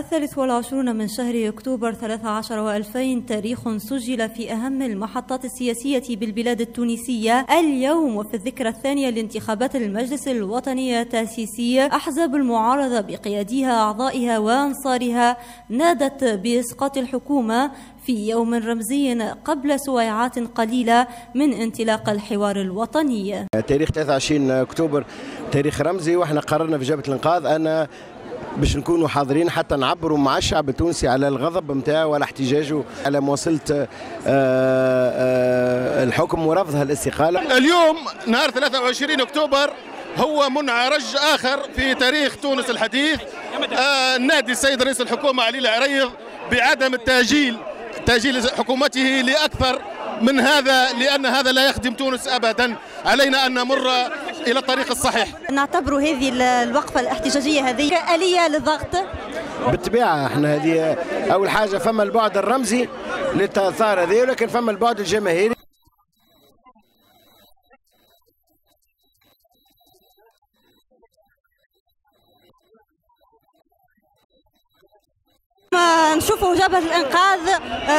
23 من شهر أكتوبر 13 و2000 تاريخ سجل في أهم المحطات السياسية بالبلاد التونسية اليوم، وفي الذكرى الثانية لانتخابات المجلس الوطني التأسيسي. أحزاب المعارضة بقيادها أعضائها وأنصارها نادت بإسقاط الحكومة في يوم رمزي قبل سويعات قليلة من انطلاق الحوار الوطني. تاريخ 23 أكتوبر تاريخ رمزي، واحنا قررنا في جبهة الإنقاذ أن باش نكونوا حاضرين حتى نعبروا مع الشعب التونسي على الغضب نتاعو وعلى احتجاجه على مواصلة الحكم ورفضها الاستقالة. اليوم نهار 23 أكتوبر هو منعرج آخر في تاريخ تونس الحديث. نادي السيد رئيس الحكومة علي العريض بعدم تأجيل حكومته لأكثر من هذا، لأن هذا لا يخدم تونس أبدا. علينا أن نمر إلى الطريق الصحيح. نعتبر هذه الوقفة الاحتجاجية هذه كآلية للضغط بالطبيعة. احنا هذه أول حاجة، فما البعد الرمزي للتثار هذه، ولكن فما البعد الجماهيري. نشوفوا جبهة الإنقاذ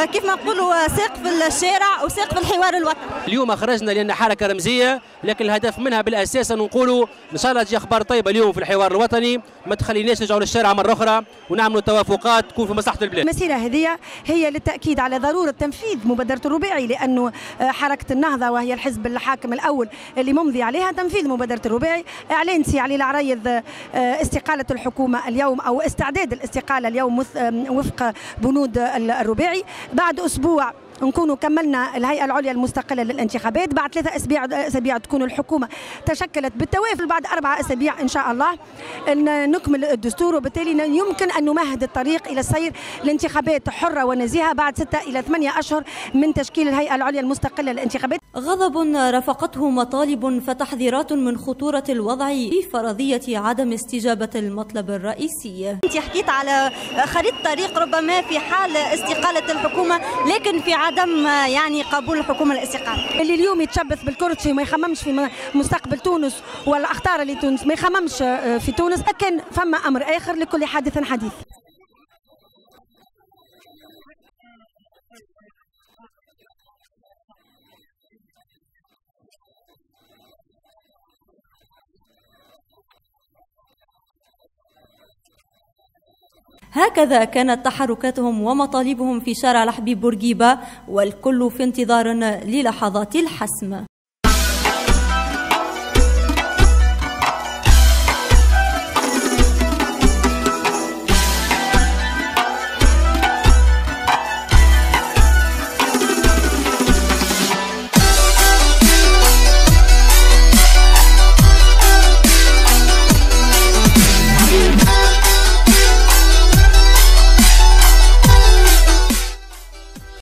كيف ما نقولوا ساق في الشارع وساق في الحوار الوطني. اليوم خرجنا لأن حركة رمزية، لكن الهدف منها بالأساس أن نقولوا إن شاء الله تجي أخبار طيبة اليوم في الحوار الوطني، ما تخليناش نرجعوا للشارع مرة أخرى ونعملوا توافقات تكون في مصلحة البلاد. المسيرة هذه هي للتأكيد على ضرورة تنفيذ مبادرة الربيعي، لأنه حركة النهضة وهي الحزب الحاكم الأول اللي ممضي عليها تنفيذ مبادرة الربيعي. إعلان سي علي العريض استقالة الحكومة اليوم أو استعداد الاستقالة اليوم وفق بنود الربيعي. بعد أسبوع نكونوا كملنا الهيئة العليا المستقلة للانتخابات. بعد 3 أسابيع تكون الحكومة تشكلت بالتوافل. بعد 4 أسابيع إن شاء الله نكمل الدستور، وبالتالي يمكن أن نمهد الطريق إلى السير لانتخابات حرة ونزيهة بعد 6 إلى 8 أشهر من تشكيل الهيئة العليا المستقلة للانتخابات. غضب رافقته مطالب فتحذيرات من خطورة الوضع في فرضية عدم استجابة المطلب الرئيسي. أنت حكيت على خريطة طريق ربما في حال استقالة الحكومة، لكن في عدم يعني قبول الحكومة الاستقالة. اللي اليوم يتشبث بالكرسي وما يخممش في مستقبل تونس والأخطار اللي تونس ما يخممش في تونس، لكن فما أمر آخر لكل حادث حديث. هكذا كانت تحركاتهم ومطالبهم في شارع الحبيب بورقيبة، والكل في انتظار للحظات الحسم.